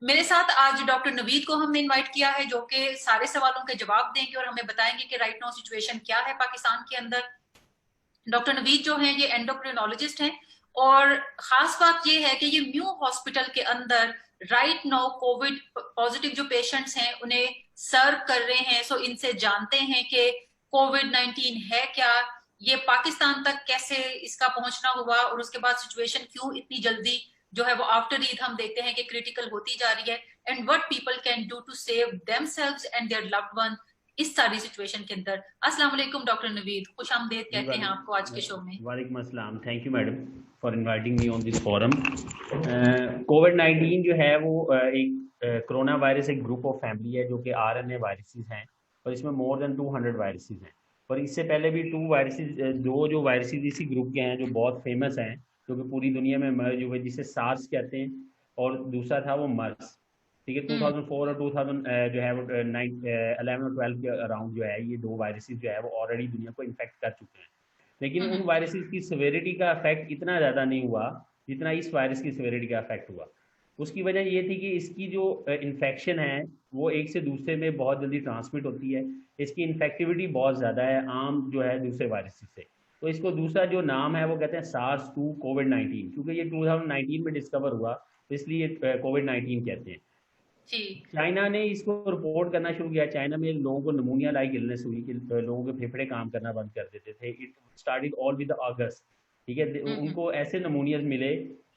मेरे साथ आज डॉक्टर नवीद को हमने इनवाइट किया है, जो कि सारे सवालों के जवाब देंगे और हमें बताएंगे कि राइट नाउ सिचुएशन क्या है पाकिस्तान के अंदर। डॉक्टर नवीद जो हैं ये एंडोक्रिनोलॉजिस्ट हैं, और खास बात ये है कि ये म्यू हॉस्पिटल के अंदर राइट नाउ कोविड पॉजिटिव जो पेशेंट्स हैं उन्हें सर्व कर रहे हैं। सो इनसे जानते हैं कि कोविड-19 है क्या, ये पाकिस्तान तक कैसे इसका पहुंचना हुआ, और उसके बाद सिचुएशन क्यों इतनी जल्दी जो है वो आफ्टर ईद हम देखते हैं कि क्रिटिकल होती जा रही है, and what people can do to save themselves and their loved one इस सारी सिचुएशन के अंदर। अस्सलाम वालेकुम डॉक्टर नवीद, खुश आमदेद जी कहते हैं आपको आज के शो में। वालेकुम अस्सलाम। Thank you madam for inviting me on this forum. कोविड-19 जो है वो एक कोरोना वायरस एक ग्रुप ऑफ फैमिली है जो कि आरएनए वायरसेस हैं, और इसमें मोर देन 200 वायरसेस हैं। और इससे पहले भी टू वायरसेस दो जो वायरसेस इसी ग्रुप के हैं जो बहुत फेमस हैं, जो कि पूरी दुनिया में मर्ज हुए, जिसे सार्स कहते हैं, और दूसरा था वो मर्स। ठीक है, 2004 और 2000 जो है वो 11 और 12 के अराउंड जो है ये दो वायरसेस जो है वो ऑलरेडी दुनिया को इन्फेक्ट कर चुके हैं। लेकिन उन वायरसेस की सिवियरिटी का इफेक्ट इतना ज़्यादा नहीं हुआ जितना इस वायरस की सिवियरिटी का इफेक्ट हुआ। उसकी वजह ये थी कि इसकी जो इन्फेक्शन है वो एक से दूसरे में बहुत जल्दी ट्रांसमिट होती है। इसकी इन्फेक्टिविटी बहुत ज़्यादा है आम जो है दूसरे वायरसेस से। तो इसको दूसरा जो नाम है वो कहते हैं सार्स 2 कोविड-19, क्योंकि ये 2019 में डिस्कवर हुआ, तो इसलिए कोविड-19 कहते हैं। जी। चाइना ने इसको रिपोर्ट करना शुरू किया। चाइना में लोगों को नमूनिया लाइक इलनेस हुई कि लोगों के फेफड़े काम करना बंद कर देते थे। इट स्टार्टेड ऑल विद अगस्त। ठीक है, उनको ऐसे नमूनियाज मिले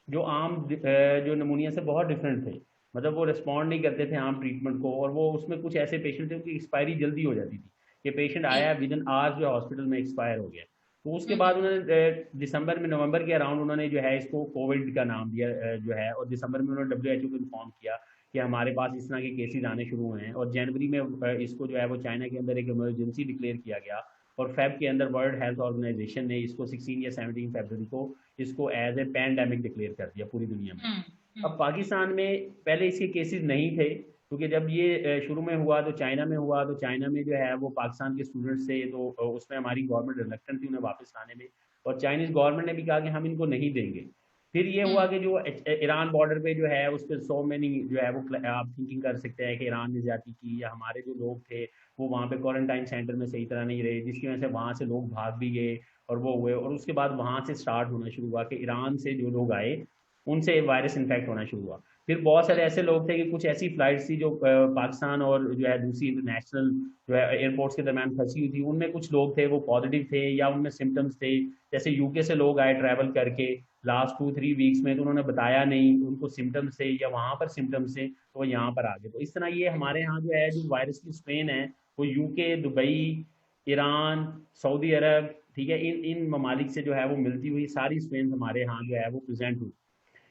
जो आम जो नमूनिया से बहुत डिफरेंट थे। मतलब वो रिस्पॉन्ड नहीं करते थे आम ट्रीटमेंट को, और वो उसमें कुछ ऐसे पेशेंट थे उनकी एक्सपायरी जल्दी हो जाती थी कि पेशेंट आया विद इन आवर्स जो हॉस्पिटल में एक्सपायर हो गया। तो उसके बाद उन्होंने दिसंबर में नवंबर के अराउंड उन्होंने जो है इसको कोविड का नाम दिया जो है, और दिसंबर में उन्होंने WHO को इन्फॉर्म किया कि हमारे पास इस तरह के केसेस आने शुरू हुए हैं। और जनवरी में इसको जो है वो चाइना के अंदर एक इमरजेंसी डिक्लेयर किया गया, और फेब के अंदर वर्ल्ड हेल्थ ऑर्गेनाइजेशन ने इसको 16 या 17 फरवरी को इसको एज ए पैंडेमिक डिक्लेयर कर दिया पूरी दुनिया में। अब पाकिस्तान में पहले इसके केसेस नहीं थे, क्योंकि जब ये शुरू में हुआ तो चाइना में हुआ, तो चाइना में जो है वो पाकिस्तान के स्टूडेंट्स से, तो उसमें हमारी गवर्नमेंट रिलक्टेंट थी उन्हें वापस लाने में, और चाइनीज गवर्नमेंट ने भी कहा कि हम इनको नहीं देंगे। फिर ये हुआ कि जो ईरान बॉर्डर पे जो है उस पर सो मैनी जो है वो आप थिंकिंग कर सकते हैं कि ईरान ने ज्यादा की, या हमारे जो लोग थे वो वहाँ पे क्वारंटाइन सेंटर में सही तरह नहीं रहे, जिसकी वजह से वहाँ से लोग भाग भी गए और वो हुए। और उसके बाद वहाँ से स्टार्ट होना शुरू हुआ कि ईरान से जो लोग आए उनसे वायरस इन्फेक्ट होना शुरू हुआ। फिर बहुत सारे ऐसे लोग थे कि कुछ ऐसी फ्लाइट्स थी जो पाकिस्तान और जो है दूसरी इंटरनेशनल जो है एयरपोर्ट्स के दरमियान फंसी हुई थी, उनमें कुछ लोग थे वो पॉजिटिव थे या उनमें सिम्टम्स थे। जैसे यूके से लोग आए ट्रैवल करके लास्ट 2-3 वीक्स में, तो उन्होंने बताया नहीं, उनको सिम्टम्स थे या वहाँ पर सिम्टम्स थे, तो वो यहाँ पर आ गए। तो इस तरह ये हमारे यहाँ जो है जो वायरस की स्ट्रेन है वो यूके, दुबई, ईरान, सऊदी अरब, ठीक है, इन इन ममालिक से जो है वो मिलती हुई सारी स्ट्रेन हमारे यहाँ जो है वो प्रेजेंट हुई।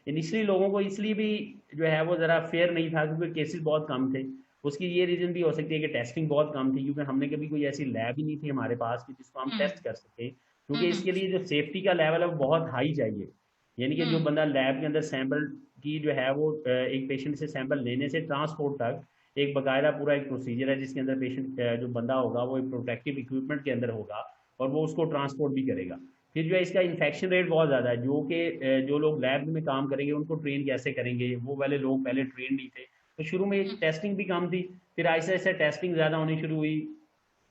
इनिशियली लोगों को इसलिए भी जो है वो ज़रा फेयर नहीं था क्योंकि केसेस बहुत कम थे। उसकी ये रीज़न भी हो सकती है कि टेस्टिंग बहुत कम थी, क्योंकि हमने कभी कोई ऐसी लैब ही नहीं थी हमारे पास कि जिसको हम टेस्ट कर सकें, क्योंकि इसके लिए जो सेफ्टी का लेवल है वो बहुत हाई चाहिए। यानी कि जो बंदा लैब के अंदर सैंपल की जो है वो एक पेशेंट से सैंपल लेने से ट्रांसपोर्ट तक एक बाकायदा पूरा एक प्रोसीजर है, जिसके अंदर पेशेंट जो बंदा होगा वो एक प्रोटेक्टिव इक्विपमेंट के अंदर होगा और वो उसको ट्रांसपोर्ट भी करेगा। फिर जो है इसका इन्फेक्शन रेट बहुत ज़्यादा है, जो कि जो लोग लैब में काम करेंगे उनको ट्रेन कैसे करेंगे, वो वाले लोग पहले ट्रेन नहीं थे। तो शुरू में टेस्टिंग भी कम थी, फिर ऐसे ऐसे टेस्टिंग ज़्यादा होनी शुरू हुई,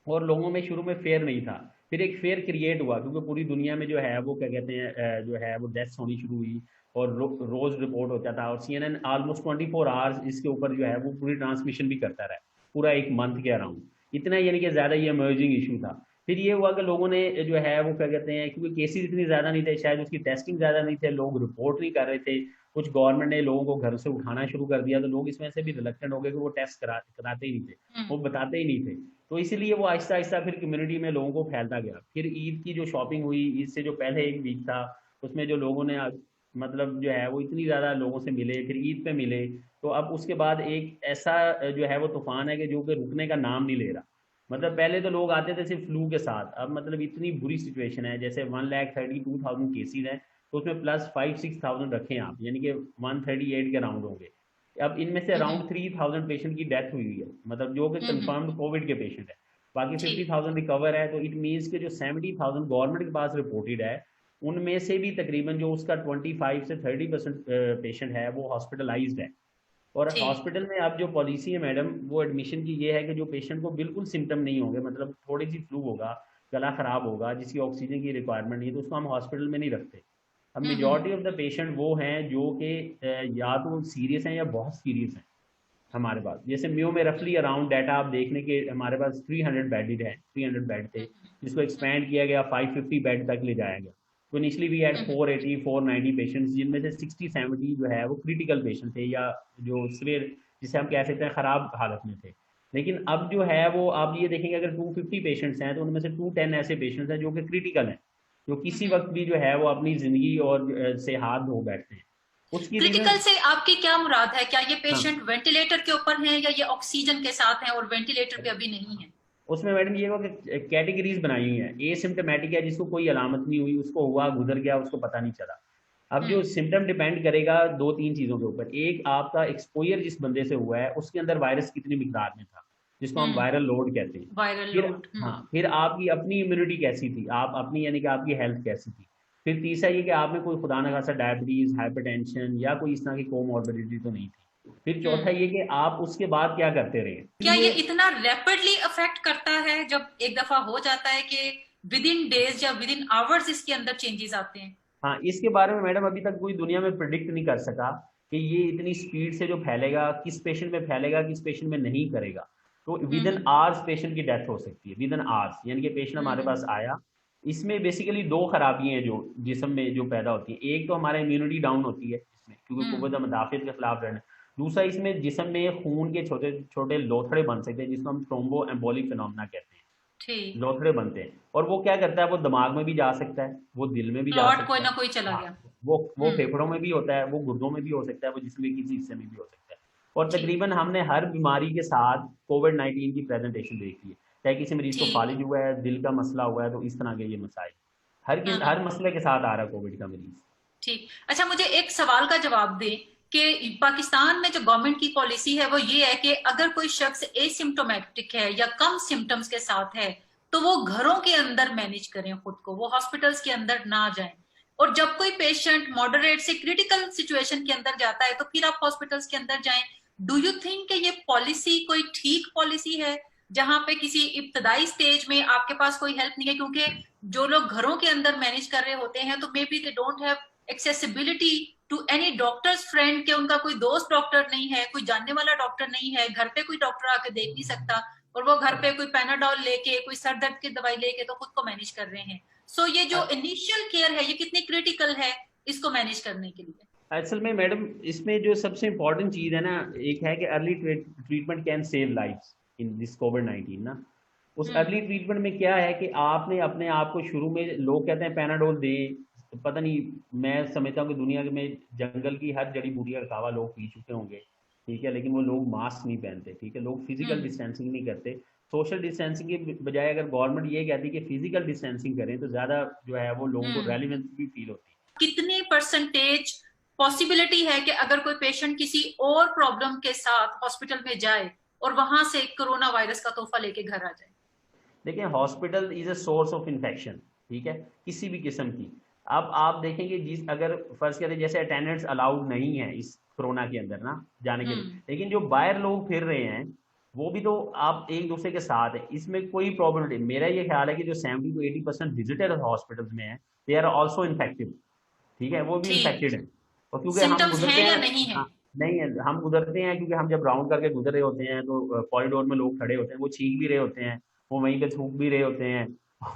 और लोगों में शुरू में फेयर नहीं था। फिर एक फेयर क्रिएट हुआ क्योंकि पूरी दुनिया में जो है वो क्या कहते हैं जो है वो डेथ्स होनी शुरू हुई, और रोज़ रिपोर्ट होता था, और CNN ऑलमोस्ट 24 आवर्स इसके ऊपर जो है वो पूरी ट्रांसमिशन भी करता रहा पूरा एक मंथ के अराउंड। इतना यानी कि ज़्यादा ये इमर्जिंग इशू था। फिर ये हुआ कि लोगों ने जो है वो क्या कहते हैं, क्योंकि केसेस इतनी ज़्यादा नहीं थे, शायद उसकी टेस्टिंग ज़्यादा नहीं थे, लोग रिपोर्ट नहीं कर रहे थे, कुछ गवर्नमेंट ने लोगों को घर से उठाना शुरू कर दिया, तो लोग इसमें से भी रिलक्टेंट हो गए कि वो टेस्ट कराते ही नहीं थे, वो बताते ही नहीं थे। तो इसीलिए वो आहिस्ता आहिस्ता फिर कम्युनिटी में लोगों को फैलता गया। फिर ईद की जो शॉपिंग हुई, ईद से जो पहले एक वीक था उसमें जो लोगों ने मतलब जो है वो इतनी ज़्यादा लोगों से मिले, फिर ईद पे मिले, तो अब उसके बाद एक ऐसा जो है वो तूफान है कि जो कि रुकने का नाम नहीं ले रहा। मतलब पहले तो लोग आते थे सिर्फ फ्लू के साथ, अब मतलब इतनी बुरी सिचुएशन है, जैसे 1,32,000 केसेज हैं, तो उसमें प्लस 5-6,000 रखें आप, यानी कि 138 के राउंड होंगे। अब इनमें से अराउंड 3,000 पेशेंट की डेथ हुई है, मतलब जो कि कंफर्म्ड कोविड के पेशेंट है, बाकी 50,000 रिकवर है। तो इट मीन्स कि जो 70,000 गवर्नमेंट के पास रिपोर्टेड है, उनमें से भी तकरीबन जो उसका 25 से 30% पेशेंट है वो हॉस्पिटलाइज्ड है। और ठीक। हॉस्पिटल में अब जो पॉलिसी है मैडम, वो एडमिशन की ये है कि जो पेशेंट को बिल्कुल सिम्टम नहीं होंगे, मतलब थोड़ी सी फ्लू होगा, गला खराब होगा, जिसकी ऑक्सीजन की रिक्वायरमेंट नहीं है, तो उसको हम हॉस्पिटल में नहीं रखते। अब हम्म। मेजॉरिटी ऑफ द पेशेंट वो हैं जो कि या तो सीरियस हैं या बहुत सीरियस हैं हमारे पास। जैसे म्यू में रफली अराउंड डाटा आप देख लें कि हमारे पास 300 बेडेड है, 300 बेड थे, जिसको एक्सपैंड किया गया, 550 बेड तक ले जाया गया। तो इनिशली वी हैड 480 490 पेशेंट्स, जिनमें से 60-70 जो है वो क्रिटिकल पेशेंट थे, या जो सिवियर, जिसे हम कह सकते हैं ख़राब हालत में थे। लेकिन अब जो है वो आप ये देखेंगे, अगर 250 पेशेंट्स हैं तो उनमें से 210 ऐसे पेशेंट्स हैं जो कि क्रिटिकल हैं, जो किसी वक्त भी जो है वो अपनी ज़िंदगी और से हाथ धो बैठते हैं। उसकी क्रिटिकल रीज़न, से आपकी क्या मुराद है? क्या ये हाँ, पेशेंट वेंटिलेटर के ऊपर हैं या ये ऑक्सीजन के साथ हैं और वेंटिलेटर पे अभी नहीं है? उसमें मैडम ये हुआ कि कैटेगरीज बनाई हुई हैं। एसिम्टोमेटिक है, जिसको कोई अलामत नहीं हुई, उसको हुआ, गुजर गया, उसको पता नहीं चला। अब जो हम्म। सिम्टम डिपेंड करेगा दो तीन चीज़ों के ऊपर। एक, आपका एक्सपोजर जिस बंदे से हुआ है उसके अंदर वायरस कितनी मिकदार में था, जिसको हम वायरल लोड कहते हैं। वायरल फिर, लोड। हाँ, फिर आपकी अपनी इम्यूनिटी कैसी थी, आप अपनी यानी कि आपकी हेल्थ कैसी थी। फिर तीसरा ये कि आपने कोई खुदा न खासा डायबिटीज़, हाइपरटेंशन या कोई इस तरह की कोमॉर्बिडिटी तो नहीं थी। फिर चौथा हम्म। ये कि आप उसके बाद क्या करते रहे क्या ये ये। इतना रैपिडली अफेक्ट करता है जब एक दफा हो जाता है कि विद इन डेज या विद इन आवर्स इसके अंदर चेंजेस आते हैं? हाँ, इसके बारे में मैडम अभी तक कोई दुनिया में प्रिडिक्ट नहीं कर सका कि ये इतनी स्पीड से जो फैलेगा, किस पेशेंट में फैलेगा, किस पेशेंट में नहीं करेगा। तो with in hmm. Hours patient की डेथ हो सकती है, विद इन आवर्स, यानी कि पेशेंट हमारे पास हम्म। आया। इसमें बेसिकली दो खराबी हैं जो जिसम में जो पैदा होती है। एक तो हमारा इम्यूनिटी डाउन होती है इसमें, क्योंकि हम्म। कुव्वत मुदाफ़ियत के खिलाफ लड़ने। दूसरा, इसमें जिसम में खून के छोटे छोटे लोथड़े बन सकते हैं, जिसको हम थ्रोम्बो एम्बोलिक फिनोमेना कहते हैं। ठीक। लोथड़े बनते हैं, और वो क्या करता है, वो दिमाग में भी जा सकता है, वो दिल में भी जा क्लॉट कोई सकता ना है। कोई चला हाँ, गया। वो हम्म। फेफड़ों में भी होता है, वो गुर्दों में भी हो सकता है, वो जिस्म के किसी हिस्से में भी हो सकता है। और ठीक। तकरीबन हमने हर बीमारी के साथ कोविड-19 की प्रेजेंटेशन देखी है। चाहे किसी मरीज को ठीक। फालिज हुआ है, दिल का मसला हुआ है, तो इस तरह के ये मसाइल हर हाँ। मसले के साथ आ रहा है कोविड का मरीज। ठीक। अच्छा, मुझे एक सवाल का जवाब दें कि पाकिस्तान में जो गवर्नमेंट की पॉलिसी है वो ये है कि अगर कोई शख्स एसिम्टोमेटिक है या कम सिम्टम्स के साथ है तो वो घरों के अंदर मैनेज करें खुद को, वो हॉस्पिटल्स के अंदर ना जाएं। और जब कोई पेशेंट मॉडरेट से क्रिटिकल सिचुएशन के अंदर जाता है तो फिर आप हॉस्पिटल्स के अंदर जाएं। डू यू थिंक कि ये पॉलिसी कोई ठीक पॉलिसी है, जहां पे किसी इब्तदाई स्टेज में आपके पास कोई हेल्प नहीं है? क्योंकि जो लोग घरों के अंदर मैनेज कर रहे होते हैं तो maybe they don't have accessibility to any doctors friend, के उनका कोई दोस्त डॉक्टर नहीं है, कोई जानने वाला डॉक्टर नहीं है, घर पे कोई डॉक्टर आके देख नहीं सकता, और वो घर पे कोई पैनाडॉल लेके, कोई सर दर्द की दवाई लेके तो खुद को मैनेज कर रहे हैं। सो ये जो इनिशियल केयर है ये कितनी क्रिटिकल है इसको मैनेज करने के लिए? असल में मैडम, इसमें जो सबसे इम्पोर्टेंट चीज़ है ना, एक है कि early treatment can save lifes in this कोविड-19 ना। उस अर्ली ट्रीटमेंट में क्या है कि आपने अपने आप को शुरू में, लोग कहते हैं पैनाडोल दें, तो पता नहीं, मैं समझता हूँ कि दुनिया में जंगल की हर जड़ी बूटी का कावा लोग पी चुके होंगे, ठीक है, लेकिन वो लोग मास्क नहीं पहनते, ठीक है, लोग फिजिकल डिस्टेंसिंग नहीं करते। सोशल डिस्टेंसिंग के बजाय अगर गवर्नमेंट ये कहती है कि फिजिकल डिस्टेंसिंग करें, तो ज़्यादा जो है वो लोगों को रेलिवेंस भी फील होती है। कितनी परसेंटेज पॉसिबिलिटी है कि अगर कोई पेशेंट किसी और प्रॉब्लम के साथ हॉस्पिटल में जाए और वहां से कोरोना वायरस का तोहफा लेके घर आ जाए? देखिए, hospital is a source of infection, ठीक है, किसी भी किस्म की। अब आप देखेंगे, जिस अगर फर्ज करें जैसे अटेंडेंट्स अलाउड नहीं है इस कोरोना के अंदर ना जाने के लिए, लेकिन जो बाहर लोग फिर रहे हैं वो भी तो आप एक दूसरे के साथ है, इसमें कोई प्रॉब्लम नहीं। मेरा ये ख्याल है कि जो 70 to 80% विजिटर हॉस्पिटल्स में है, दे आर ऑल्सो इन्फेक्टिव, ठीक है, वो भी ठीक। इन्फेक्टेड है। और क्योंकि हम सिम्टम्स गुजरते हैं या हैं, नहीं है? हाँ, नहीं है, हम गुजरते हैं क्योंकि हम जब राउंड करके गुजर रहे होते हैं तो कॉरिडोर में लोग खड़े होते हैं, वो छींक भी रहे होते हैं, वो वहीं पे थूक भी रहे होते हैं,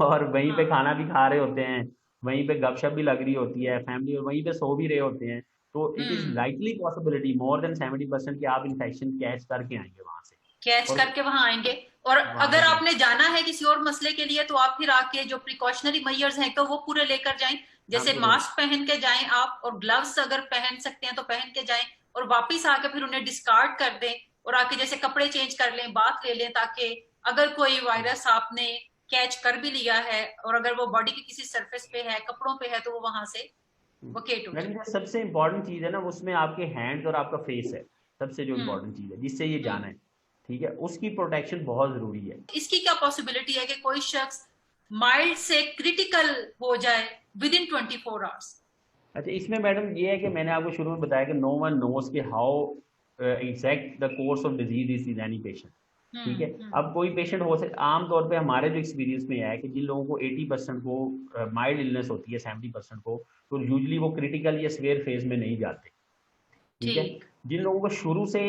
और वहीं पे हाँ। खाना भी खा रहे होते हैं, वहीं पे गपशप भी लग रही होती है फैमिली, और वहीं पे सो भी रहे होते हैं। तो it is hmm. Likely possibility more than 70% कि आप इन्फेक्शन कैच करके आएंगे वहां से। कैच और करके वहां आएंगे। और वहां अगर से आपने जाना है किसी और मसले के लिए तो आप फिर आके जो प्रिकॉशनरी मेजर्स हैं तो वो पूरे लेकर जाएं। हाँ, जैसे पूरे। मास्क पहन के जाएं आप, और ग्लव्स अगर पहन सकते हैं तो पहन के जाएं, और वापिस आके फिर उन्हें डिस्कार्ड कर दें, और आके जैसे कपड़े चेंज कर लें, बात ले लें, ताकि अगर कोई वायरस आपने कैच कर भी लिया है और अगर वो बॉडी के किसी सरफेस पे है, कपड़ों पे है, तो वो वहां से वकेट हो मैडम, जाए। जो सबसे इम्पोर्टेंट चीज़ है ना, उसमें आपके हैंड्स और आपका फेस है, सबसे जो हम्म। इम्पोर्टेंट चीज़ है जिससे ये जाना हम्म। है, ठीक है, उसकी प्रोटेक्शन बहुत ज़रूरी है। इसकी क्या पॉसिबिलिटी है कि कोई शख्स माइल्ड से क्रिटिकल हो जाए विद इन 24 आवर्स? अच्छा, इसमें मैडम ये है कि मैंने आपको शुरू में बताया कि नो वन नोस कि how exact the course of disease is in any patient, ठीक है। अब कोई पेशेंट हो सकता, आमतौर पे हमारे जो एक्सपीरियंस में है कि जिन लोगों को 80% को माइल्ड इलनेस होती है, 70% को, तो यूजली वो क्रिटिकल या सीवियर फेज में नहीं जाते, ठीक है। जिन लोगों को शुरू से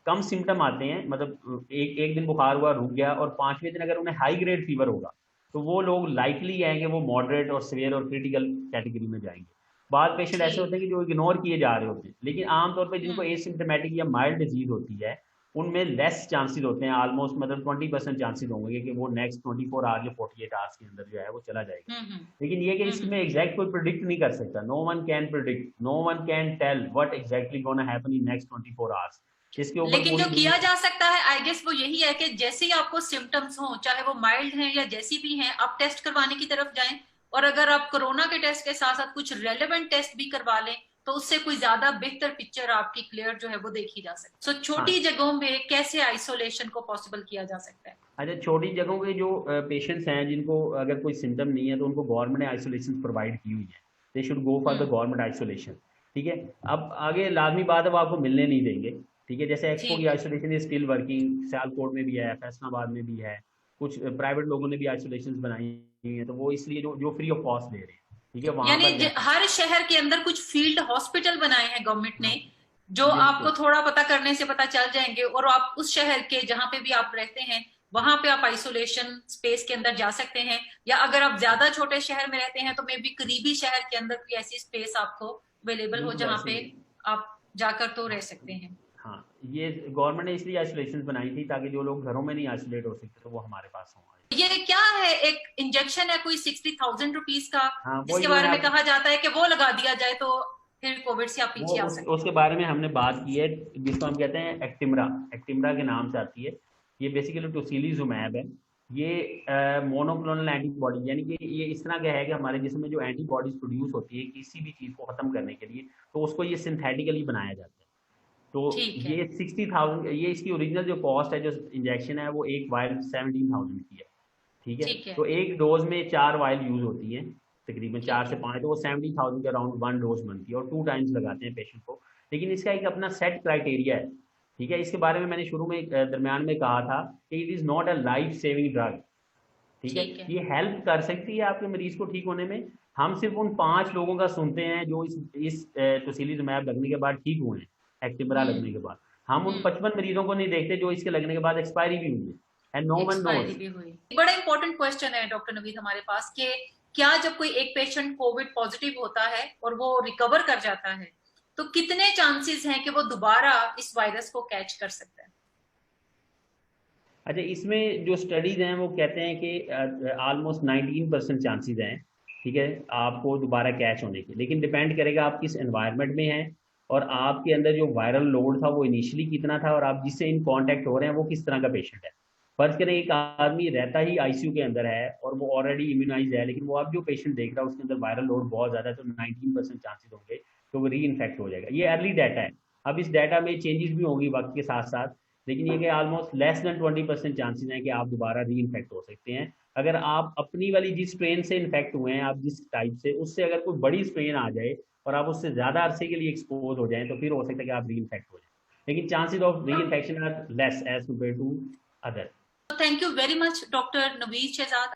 कम सिम्टम आते हैं, मतलब एक दिन बुखार हुआ, रुक गया, और 5वें दिन अगर उन्हें हाई ग्रेड फीवर होगा, तो वो लोग लाइकली आएंगे वो मॉडरेट और सीवियर और क्रिटिकल कैटेगरी में जाएंगे। बाद पेशेंट ऐसे होते हैं कि जो इग्नोर किए जा रहे होते हैं, लेकिन आमतौर पर जिनको एसिम्टोमेटिक या माइल्ड डिजीज होती है उनमें लेस चांसेस होते हैं, ऑलमोस्ट मतलब 20% चांसेस होंगे कि वो नेक्स्ट 24 आवर या 48 आवर्स के अंदर जो है वो चला जाएगा। लेकिन ये कि इसमें एग्जैक्ट कोई प्रिडिक्ट नहीं कर सकता, no one can predict, no one can tell what exactly gonna happen in next 24 hours. इसके ऊपर लेकिन जो किया जा सकता है आई गेस वो यही है कि जैसे ही आपको सिम्टम्स हो, चाहे वो माइल्ड हैं या जैसी भी हैं, आप टेस्ट करवाने की तरफ जाएं, और अगर आप कोरोना के टेस्ट के साथ साथ कुछ रेलेवेंट टेस्ट भी करवा लें तो उससे कोई ज्यादा बेहतर पिक्चर आपकी क्लियर जो है वो देखी जा सकती है। सो छोटी जगहों में कैसे आइसोलेशन को पॉसिबल किया जा सकता है? अच्छा, छोटी जगहों के जो पेशेंट्स हैं जिनको अगर कोई सिम्टम नहीं है तो उनको गवर्नमेंट ने आइसोलेशन प्रोवाइड की हुई है, they should go for the government isolation, ठीक है। अब आगे लाजमी बात है वो आपको मिलने नहीं देंगे, ठीक है। जैसे एक्सपो की isolation is still working, Sialkot में भी है, फैसलाबाद में भी है, कुछ प्राइवेट लोगों ने भी आइसोलेशन बनाई हैं, तो वो इसलिए जो फ्री ऑफ कॉस्ट दे रहे हैं, ठीक है। वहां यानी हर शहर के अंदर कुछ फील्ड हॉस्पिटल बनाए हैं गवर्नमेंट ने, जो आपको थोड़ा पता करने से पता चल जाएंगे, और आप उस शहर के जहां पे भी आप रहते हैं वहां पे आप आइसोलेशन स्पेस के अंदर जा सकते हैं, या अगर आप ज्यादा छोटे शहर में रहते हैं तो मे बी करीबी शहर के अंदर कोई ऐसी स्पेस आपको अवेलेबल हो जहां पे आप जाकर तो रह सकते हैं। हाँ, ये गवर्नमेंट ने इसलिए आइसोलेशन बनाई थी ताकि जो लोग घरों में नहीं आइसोलेट हो सकते तो वो हमारे पास हों। ये क्या है, एक इंजेक्शन है कोई 60,000 रुपीज का, हाँ, जिसके बारे में कहा जाता है कि वो लगा दिया जाए तो फिर कोविड से आप पीछे आ सकते हैं। उसके बारे में हमने बात की है, जिसको हम कहते हैं एक्टिमरा के नाम से आती है। ये बेसिकली टोसिलीजुमैब है। ये मोनोक्लोनल एंटीबॉडी, यानी कि ये इस तरह का है कि हमारे जिस्म में जो एंटीबॉडीज प्रोड्यूस होती है किसी भी चीज को खत्म करने के लिए, तो उसको ये सिंथेटिकली बनाया जाता है। तो ये 60,000, ये इसकी ओरिजिनल जो कॉस्ट है, जो इंजेक्शन है, वो एक वायल 17,000 की है, ठीक है। तो एक डोज में 4 वायल यूज होती है, तकरीबन 4 से 5, तो वो 70,000 के अराउंड 1 डोज बनती है, और 2 टाइम्स लगाते हैं पेशेंट को। लेकिन इसका एक अपना सेट क्राइटेरिया है, ठीक है। इसके बारे में मैंने शुरू में दरमियान में कहा था कि it is not a life saving drug, ठीक है। ये हेल्प कर सकती है आपके मरीज को ठीक होने में। हम सिर्फ उन 5 लोगों का सुनते हैं जो इस टोसिलीजुमैब लगने के बाद ठीक हुए हैं, एक्टिमरा लगने के बाद। हम उन 55 मरीजों को नहीं देखते जो इसके लगने के बाद एक्सपायरी भी हुई है, एंड नो वन नोस। बड़ा इंपॉर्टेंट क्वेश्चन है डॉक्टर नवीद हमारे पास कि क्या जब कोई एक पेशेंट कोविड पॉजिटिव होता है और वो रिकवर कर जाता है तो कितने चांसेस हैं कि वो दोबारा इस वायरस को कैच कर सकता है? अच्छा, इसमें जो स्टडीज हैं वो कहते हैं कि ऑलमोस्ट 19% चांसेस हैं, ठीक है, आपको दोबारा कैच होने के। लेकिन डिपेंड करेगा आप किस एनवायरनमेंट में हैं और आपके अंदर जो वायरल लोड था वो इनिशियली कितना था, और आप जिससे इन कांटेक्ट हो रहे हैं वो किस तरह का पेशेंट है। फर्ज करें एक आदमी रहता ही आईसीयू के अंदर है और वो ऑलरेडी इम्यूनाइज है, लेकिन वो आप जो पेशेंट देख रहा है उसके अंदर वायरल लोड बहुत ज़्यादा है, तो 19% चांसेस होंगे तो वो री इन्फेक्ट हो जाएगा। ये अर्ली डाटा है, अब इस डाटा में चेंजेस भी होगी वक्त के साथ साथ, लेकिन ये कि ऑलमोस्ट लेस देन 20% चांसेस हैं कि आप दोबारा री इन्फेक्ट हो सकते हैं। अगर आप अपनी वाली जिस स्ट्रेन से इन्फेक्ट हुए हैं, आप जिस टाइप से, उससे अगर कोई बड़ी स्ट्रेन आ जाए और आप उससे ज़्यादा अरसे के लिए एक्सपोज हो जाएं तो फिर हो सकता है कि आप री इन्फेक्ट हो जाए, लेकिन chances of re infection are less as compare to other. Thank you very much doctor Naveed Shahzad.